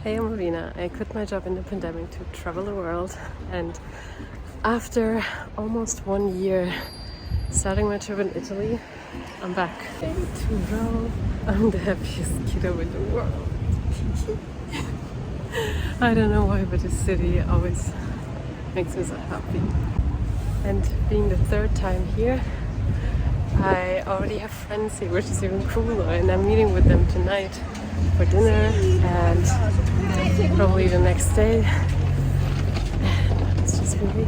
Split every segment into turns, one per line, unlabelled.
Hey, I'm Marina. I quit my job in the pandemic to travel the world, and after almost 1 year starting my trip in Italy, I'm back to Rome. I'm the happiest kiddo in the world. I don't know why, but this city always makes me so happy. And being the third time here, I already have friends here, which is even cooler, and I'm meeting with them tonight for dinner and probably the next day. And it's just really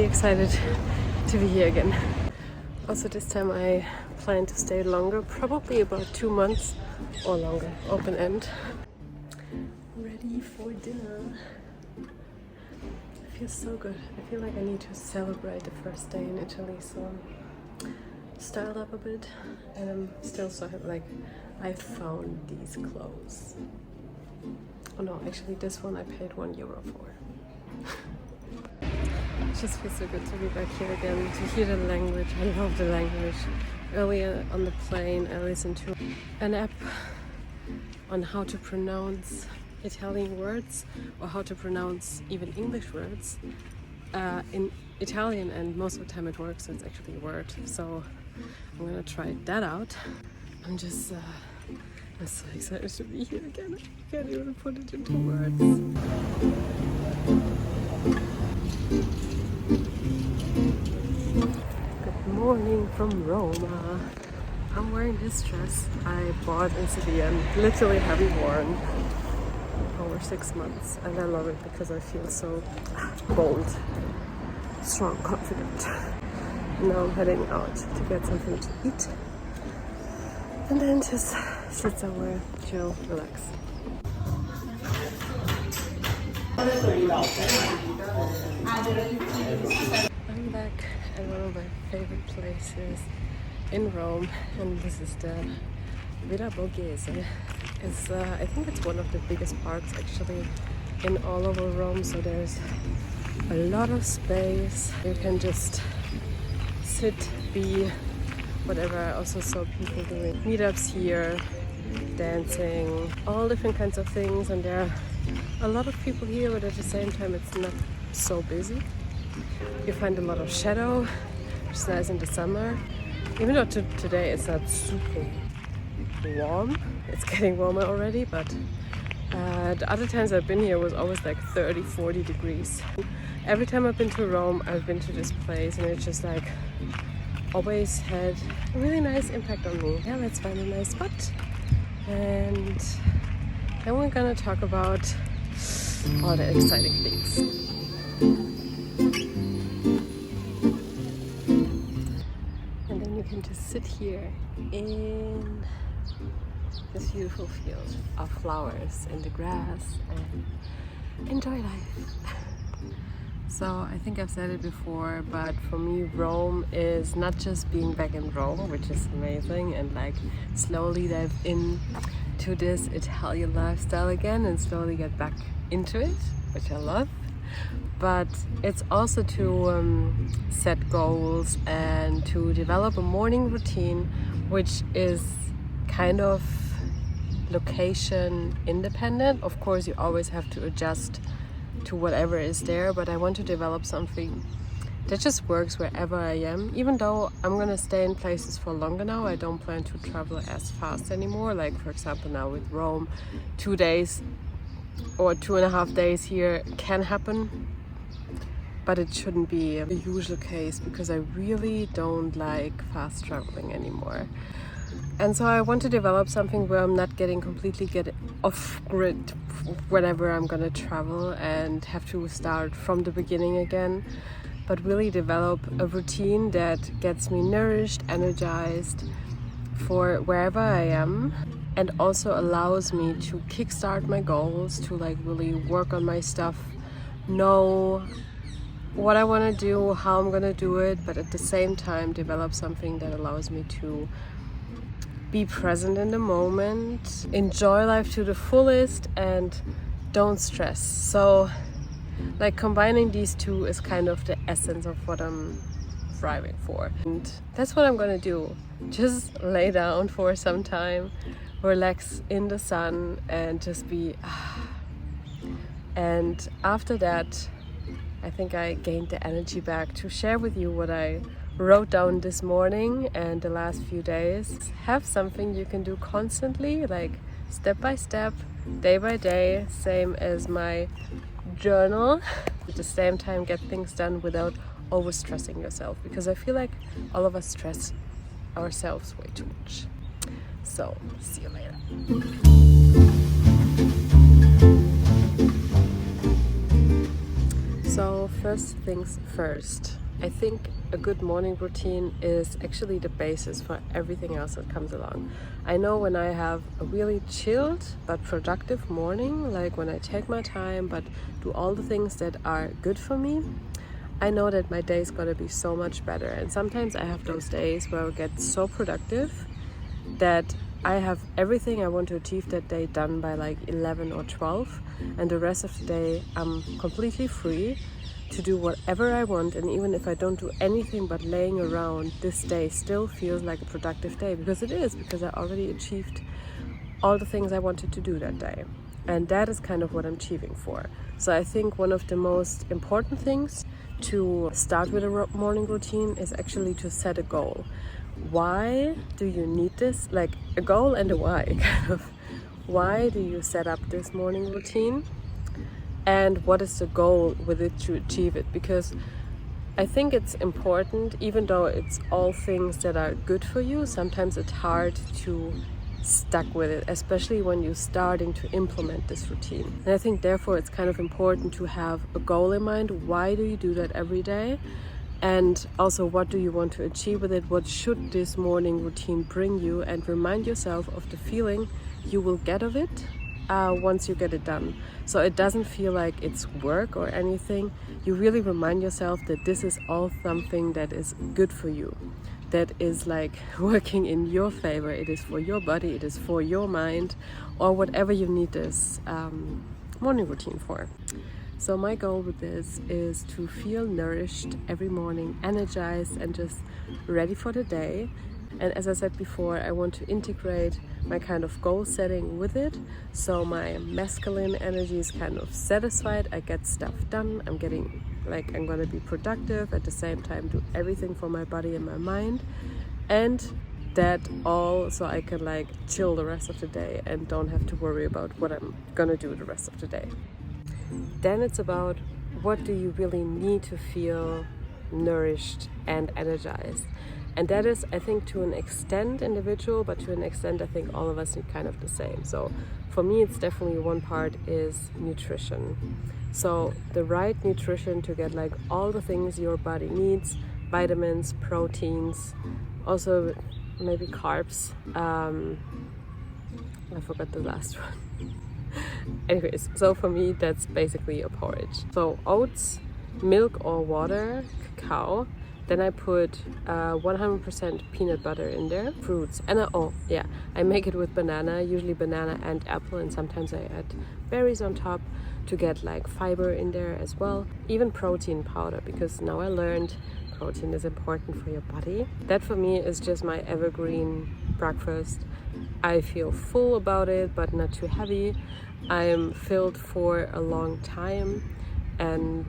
excited to be here again. Also this time I plan to stay longer, probably about 2 months or longer, open end. Ready for dinner. It feels so good. I feel like I need to celebrate the first day in Italy, so I'm styled up a bit, and I'm still so happy. Like, I found these clothes. Oh no, actually this one I paid €1 for. It just feels so good to be back here again, to hear the language. I love the language. Earlier on the plane I listened to an app on how to pronounce Italian words, or how to pronounce even English words in Italian, and most of the time it works, so it's actually a word. So I'm gonna try that out. I'm so excited to be here again. I can't even put it into words. Good morning from Roma. I'm wearing this dress I bought in Sevilla and literally haven't worn over 6 months, and I love it because I feel so bold, strong, confident. Now I'm heading out to get something to eat and then just sit somewhere, chill, relax. I'm back at one of my favorite places in Rome, and this is the Borghese. I think it's one of the biggest parks actually in all over Rome, so there's a lot of space. You can just sit, be, whatever. I also saw people doing meetups here, dancing, all different kinds of things, and there are a lot of people here, but at the same time it's not so busy. You find a lot of shadow, which is nice in the summer. Even though today it's not super warm, it's getting warmer already, but the other times I've been here was always like 30-40 degrees. Every time I've been to Rome, I've been to this place, and it's just like always had a really nice impact on me. Yeah, let's find a nice spot, and then we're gonna talk about all the exciting things. And then you can just sit here in this beautiful field of flowers in the grass and enjoy life. So I think I've said it before, but for me Rome is not just being back in Rome, which is amazing, and like slowly dive into this Italian lifestyle again and slowly get back into it, which I love. But it's also to set goals and to develop a morning routine, which is kind of location independent. Of course, you always have to adjust to whatever is there, but I want to develop something that just works wherever I am. Even though I'm gonna stay in places for longer now, I don't plan to travel as fast anymore. Like for example now with Rome, 2 days or 2.5 days here can happen, but it shouldn't be a usual case because I really don't like fast traveling anymore. And so I want to develop something where I'm not getting off grid whenever I'm gonna travel and have to start from the beginning again, but really develop a routine that gets me nourished, energized for wherever I am, and also allows me to kickstart my goals, to like really work on my stuff, know what I want to do, how I'm gonna do it, but at the same time develop something that allows me to be present in the moment, enjoy life to the fullest, and don't stress. So like combining these two is kind of the essence of what I'm striving for, and that's what I'm gonna do. Just lay down for some time relax in the sun and just be and after that I think I gained the energy back to share with you what I wrote down this morning and the last few days. Have something you can do constantly, like step by step, day by day, same as my journal. At the same time, get things done without overstressing yourself, because I feel like all of us stress ourselves way too much. So, see you later. So first things first, I think a good morning routine is actually the basis for everything else that comes along. I know when I have a really chilled but productive morning, like when I take my time but do all the things that are good for me, I know that my day is gonna be so much better. And sometimes I have those days where I get so productive that I have everything I want to achieve that day done by like 11 or 12, and the rest of the day I'm completely free to do whatever I want. And even if I don't do anything but laying around, this day still feels like a productive day, because it is, because I already achieved all the things I wanted to do that day. And that is kind of what I'm achieving for. So I think one of the most important things to start with a morning routine is actually to set a goal. Why do you need this? Like a goal and a why, kind of. Why do you set up this morning routine? And what is the goal with it to achieve it? Because I think it's important, even though it's all things that are good for you, sometimes it's hard to stuck with it, especially when you're starting to implement this routine. And I think therefore it's kind of important to have a goal in mind. Why do you do that every day? And also, what do you want to achieve with it? What should this morning routine bring you? And remind yourself of the feeling you will get of it once you get it done. So it doesn't feel like it's work or anything. You really remind yourself that this is all something that is good for you, that is like working in your favor. It is for your body, it is for your mind, or whatever you need this morning routine for. So my goal with this is to feel nourished every morning, energized and just ready for the day. And as I said before, I want to integrate my kind of goal setting with it. So my masculine energy is kind of satisfied. I get stuff done. I'm going to be productive, at the same time do everything for my body and my mind. And that all so I can like chill the rest of the day and don't have to worry about what I'm going to do the rest of the day. Then it's about, what do you really need to feel nourished and energized? And that is, I think, to an extent individual, but to an extent I think all of us need kind of the same. So for me, it's definitely one part is nutrition. So the right nutrition to get like all the things your body needs, vitamins, proteins, also maybe carbs. I forgot the last one. Anyways, so for me, that's basically a porridge. So oats, milk or water, cacao. Then I put 100% peanut butter in there, fruits. And I make it with banana, usually banana and apple. And sometimes I add berries on top to get like fiber in there as well. Even protein powder, because now I learned protein is important for your body. That for me is just my evergreen breakfast. I feel full about it, but not too heavy. I'm filled for a long time and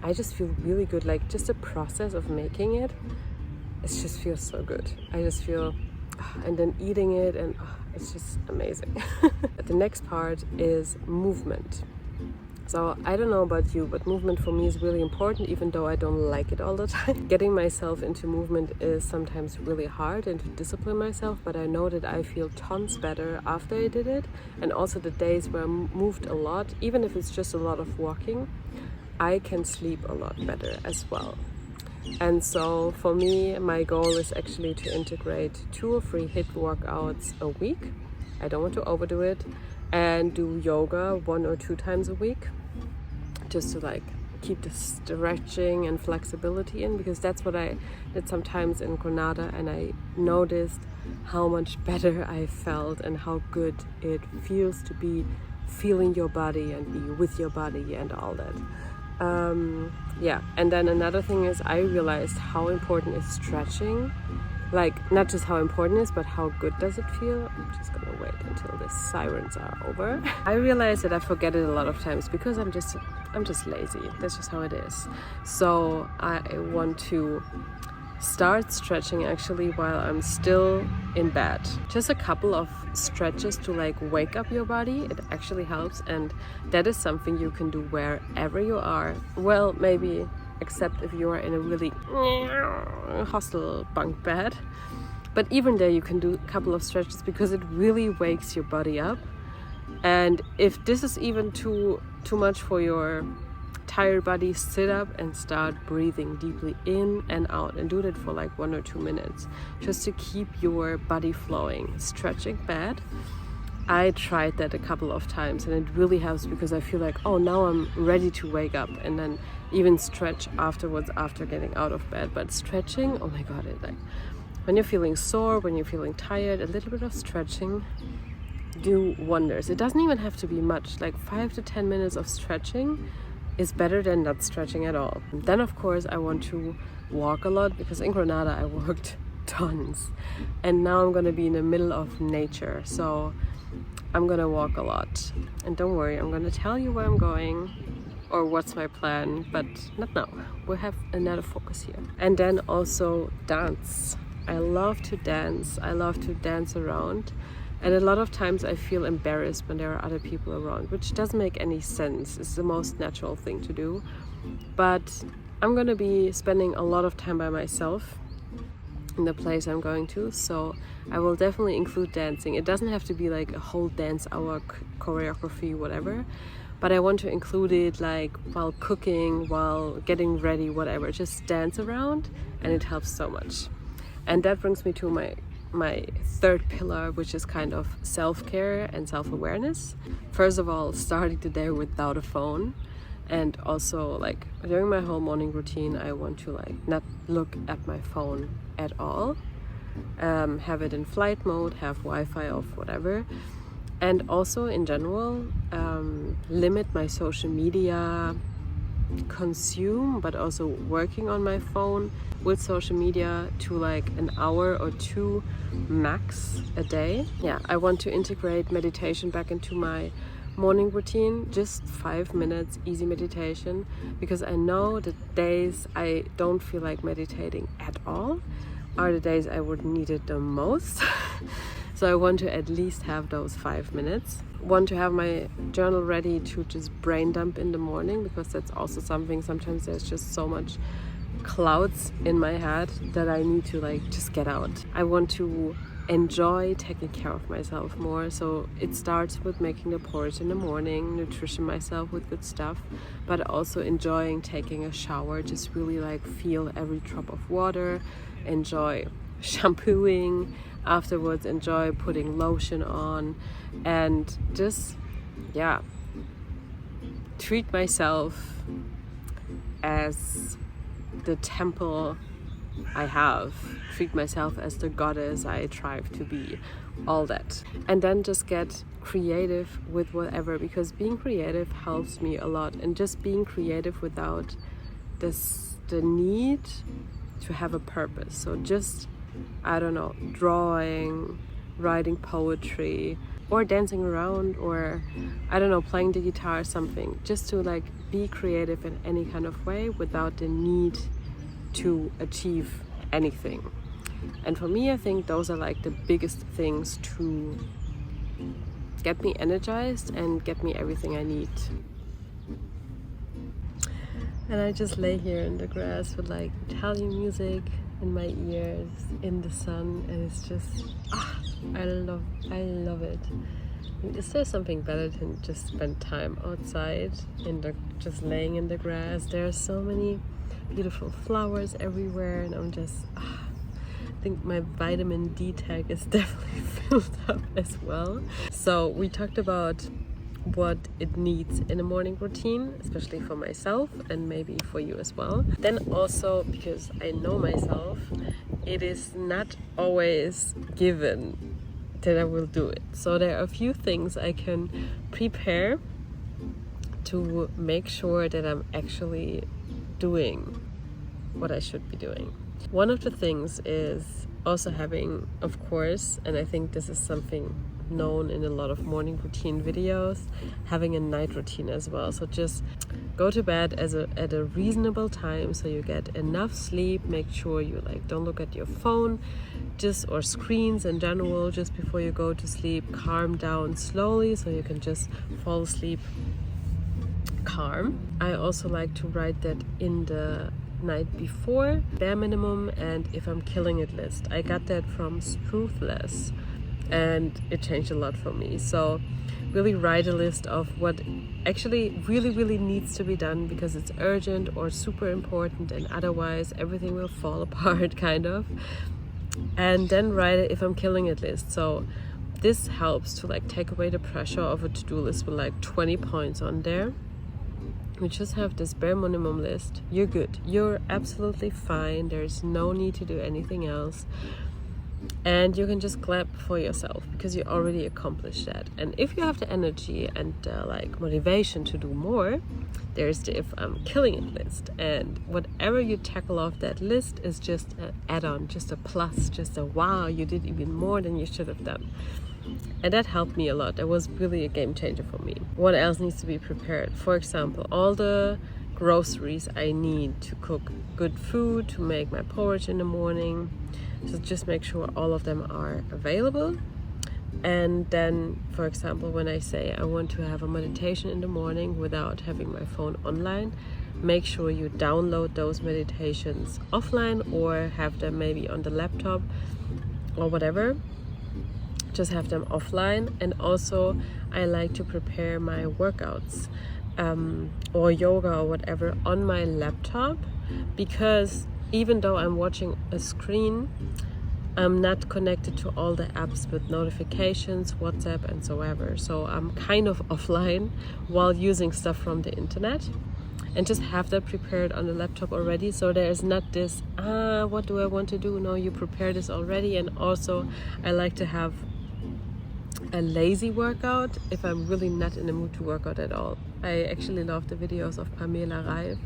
I just feel really good. Like just the process of making it just feels so good. I just feel, and then eating it, and it's just amazing. The next part is movement. So I don't know about you, but movement for me is really important, even though I don't like it all the time. Getting myself into movement is sometimes really hard, and to discipline myself, but I know that I feel tons better after I did it. And also the days where I moved a lot, even if it's just a lot of walking, I can sleep a lot better as well. And so for me, my goal is actually to integrate 2 or 3 HIIT workouts a week. I don't want to overdo it. And do yoga 1 or 2 times a week, just to like keep the stretching and flexibility in, because that's what I did sometimes in Granada, and I noticed how much better I felt and how good it feels to be feeling your body and be with your body and all that. And then another thing is I realized how important is stretching Like, not just how important it is, but how good does it feel. I'm just gonna wait until the sirens are over. I realize that I forget it a lot of times because I'm just lazy. That's just how it is. So I want to start stretching actually while I'm still in bed. Just a couple of stretches to like wake up your body. It actually helps, and that is something you can do wherever you are. Well, maybe except if you are in a really hostile bunk bed. But even there you can do a couple of stretches because it really wakes your body up. And if this is even too much for your tired body, sit up and start breathing deeply in and out, and do that for like 1 or 2 minutes just to keep your body flowing. Stretching bad, I tried that a couple of times and it really helps because I feel like, oh, now I'm ready to wake up, and then even stretch afterwards after getting out of bed. But stretching, oh my god, it like when you're feeling sore, when you're feeling tired, a little bit of stretching do wonders. It doesn't even have to be much, like 5 to 10 minutes of stretching is better than not stretching at all. Then of course I want to walk a lot because in Granada I walked tons, and now I'm gonna be in the middle of nature, so I'm gonna walk a lot. And don't worry, I'm gonna tell you where I'm going or what's my plan, but not now. We'll have another focus here. And then also dance. I love to dance. I love to dance around. And a lot of times I feel embarrassed when there are other people around, which doesn't make any sense. It's the most natural thing to do. But I'm gonna be spending a lot of time by myself in the place I'm going to, so I will definitely include dancing. It doesn't have to be like a whole dance hour choreography, whatever, but I want to include it like while cooking, while getting ready, whatever. Just dance around, and it helps so much. And that brings me to my third pillar, which is kind of self-care and self-awareness. First of all, starting the day without a phone. And also like during my whole morning routine, I want to like not look at my phone at all. Have it in flight mode, have Wi-Fi off, whatever. And also in general, limit my social media consume, but also working on my phone with social media to like an hour or 2 max a day. Yeah, I want to integrate meditation back into my morning routine, just 5 minutes easy meditation, because I know the days I don't feel like meditating at all are the days I would need it the most. So I want to at least have those 5 minutes. Want to have my journal ready to just brain dump in the morning, because that's also something, sometimes there's just so much clouds in my head that I need to like just get out. I want to enjoy taking care of myself more, so it starts with making the porridge in the morning, nutrition myself with good stuff, but also enjoying taking a shower, just really like feel every drop of water, enjoy shampooing afterwards, enjoy putting lotion on, and just treat myself as the temple I have, treat myself as the goddess I strive to be, all that. And then just get creative with whatever, because being creative helps me a lot, and just being creative without the need to have a purpose. So just, I don't know, drawing, writing poetry, or dancing around, or I don't know, playing the guitar or something, just to like be creative in any kind of way without the need to achieve anything. And for me, I think those are like the biggest things to get me energized and get me everything I need. And I just lay here in the grass with like Italian music in my ears, in the sun, and it's just I love it. Is there something better than just spend time outside just laying in the grass? There are so many beautiful flowers everywhere, and I'm just I think my vitamin D tank is definitely filled up as well. So we talked about what it needs in a morning routine, especially for myself and maybe for you as well. Then also, because I know myself, it is not always given that I will do it. So there are a few things I can prepare to make sure that I'm actually doing what I should be doing. One of the things is also having, of course, and I think this is something known in a lot of morning routine videos, having a night routine as well. So just go to bed at a reasonable time so you get enough sleep. Make sure you like don't look at your phone or screens in general just before you go to sleep. Calm down slowly so you can just fall asleep calm. I also like to write that in the night before, bare minimum and if I'm killing it list. I got that from Struthless and it changed a lot for me. So really write a list of what actually really needs to be done because it's urgent or super important, and otherwise everything will fall apart kind of. And then write it if I'm killing it list. So this helps to like take away the pressure of a to-do list with like 20 points on there. You just have this bare minimum list. You're good. You're absolutely fine. There's no need to do anything else. And you can just clap for yourself because you already accomplished that. And if you have the energy and like motivation to do more, there's the if I'm killing it list. And whatever you tackle off that list is just an add-on, just a plus, just a wow, you did even more than you should have done. And that helped me a lot. That was really a game changer for me. What else needs to be prepared? For example, all the groceries I need to cook good food, to make my porridge in the morning. So just make sure all of them are available. And then, for example, when I say I want to have a meditation in the morning without having my phone online, make sure you download those meditations offline or have them maybe on the laptop or whatever. Just have them offline. And also I like to prepare my workouts or yoga or whatever on my laptop, because even though I'm watching a screen, I'm not connected to all the apps with notifications, WhatsApp and so ever. So I'm kind of offline while using stuff from the internet, and just have that prepared on the laptop already. So there's not this, what do I want to do? No, you prepare this already. And also I like to have a lazy workout if I'm really not in the mood to work out at all. I actually love the videos of Pamela Reif.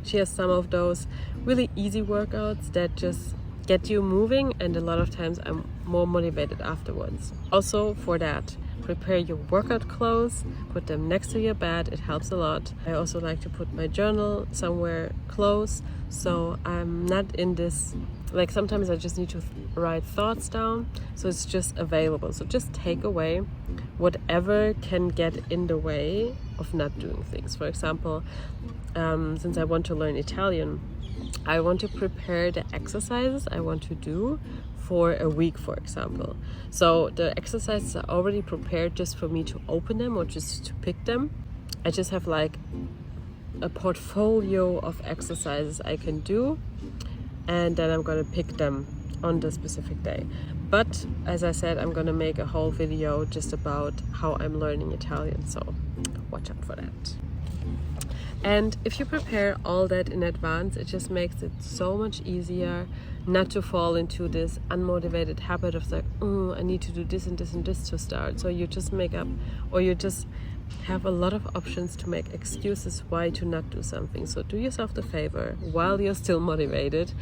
She has some of those really easy workouts that just get you moving, and a lot of times I'm more motivated afterwards. Also for that, prepare your workout clothes, put them next to your bed, it helps a lot. I also like to put my journal somewhere close, so I'm not in this, like sometimes I just need to write thoughts down, so it's just available. So just take away whatever can get in the way of not doing things. For example, since I want to learn Italian, I want to prepare the exercises I want to do for a week, for example. So the exercises are already prepared just for me to open them or just to pick them. I just have like a portfolio of exercises I can do, and then I'm gonna pick them on the specific day. But as I said, I'm gonna make a whole video just about how I'm learning Italian, so watch out for that. And if you prepare all that in advance, it just makes it so much easier not to fall into this unmotivated habit of like, I need to do this and this and this to start. So you just make up, or you just have a lot of options to make excuses why to not do something. So do yourself the favor, while you're still motivated,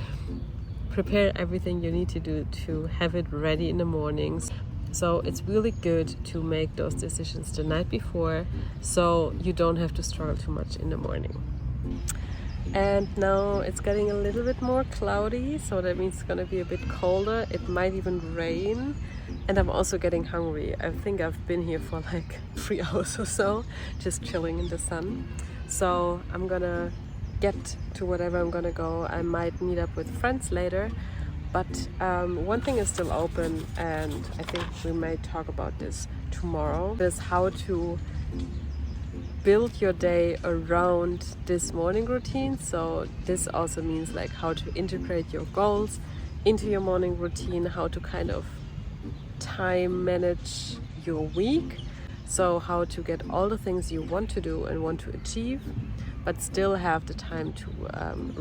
prepare everything you need to do to have it ready in the mornings. So it's really good to make those decisions the night before, so you don't have to struggle too much in the morning. And now it's getting a little bit more cloudy, so that means it's gonna be a bit colder. It might even rain, and I'm also getting hungry. I think I've been here for like 3 hours or so, just chilling in the sun. So I'm gonna get to whatever I'm gonna go. I might meet up with friends later. But one thing is still open, and I think we may talk about this tomorrow, is how to build your day around this morning routine. So this also means like how to integrate your goals into your morning routine, how to kind of time manage your week. So how to get all the things you want to do and want to achieve, but still have the time to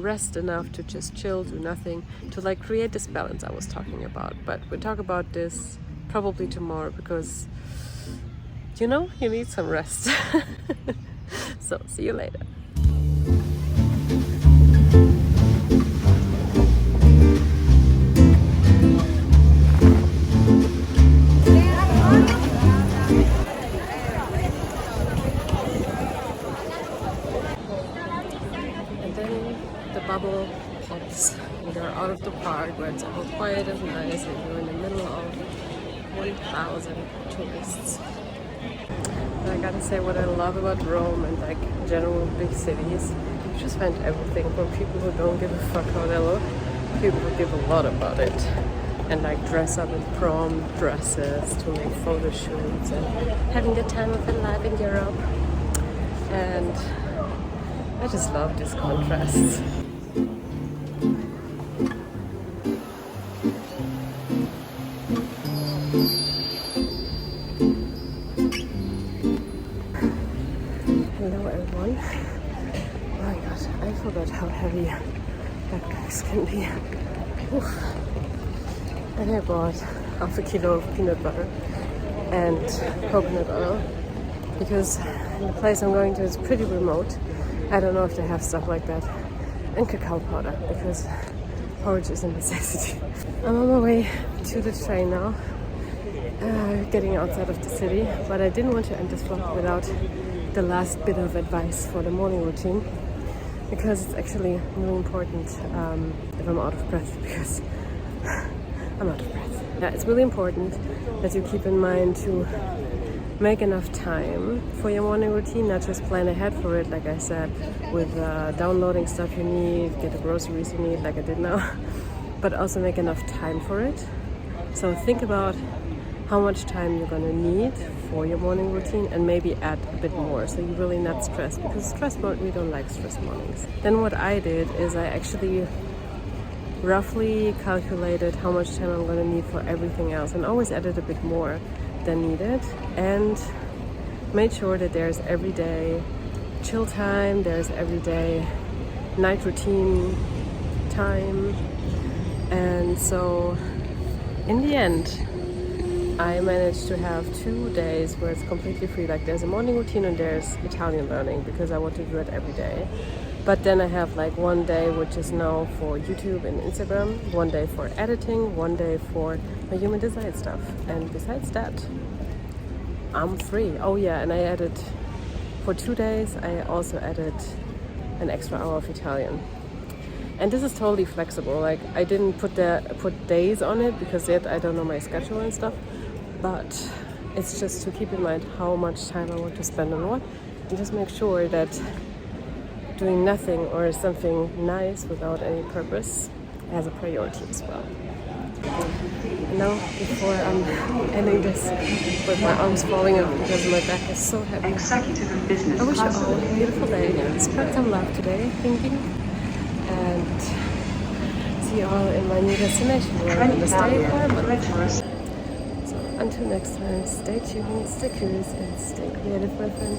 rest enough to just chill, do nothing, to like create this balance I was talking about. But we'll talk about this probably tomorrow, because you know, you need some rest. So see you later. marble pots that are out of the park where it's all quiet and nice and you're in the middle of 1,000 tourists. But I gotta say, what I love about Rome and like general big cities, you just find everything from people who don't give a fuck how they look, people who give a lot about it and like dress up in prom dresses to make photo shoots and having the time of their life in Europe. And I just love these contrasts. Hello everyone. Oh my god, I forgot how heavy backpacks can be. Oof. And I bought half a kilo of peanut butter and coconut oil because the place I'm going to is pretty remote. I don't know if they have stuff like that. And cacao powder because porridge is a necessity. I'm on my way to the train now, getting outside of the city, but I didn't want to end this vlog without the last bit of advice for the morning routine because it's actually really important if I'm out of breath because I'm out of breath. Yeah, it's really important that you keep in mind to make enough time for your morning routine, not just plan ahead for it, like I said, with downloading stuff you need, get the groceries you need, like I did now, but also make enough time for it. So think about how much time you're gonna need for your morning routine and maybe add a bit more so you're really not stressed, because we don't like stress mornings. Then what I did is I actually roughly calculated how much time I'm gonna need for everything else and always added a bit more than needed and made sure that there's everyday chill time, there's everyday night routine time. And so in the end I managed to have 2 days where it's completely free. Like there's a morning routine and there's Italian learning because I want to do it every day. But then I have like 1 day which is now for YouTube and Instagram, 1 day for editing, 1 day for my human design stuff. And besides that, I'm free. Oh yeah, and I added, for 2 days, I also added an extra hour of Italian. And this is totally flexible. Like I didn't put days on it because yet I don't know my schedule and stuff. But it's just to keep in mind how much time I want to spend on what, and just make sure that doing nothing or something nice without any purpose has a priority as well. And now, before I'm ending this with my arms falling out because my back is so heavy,
Executive and business
I wish you all a beautiful day. Spread some love today, thinking, and see you all in my new destination where I'm going to stay for a month. So until next time, stay tuned, stay curious, and stay creative, my friend.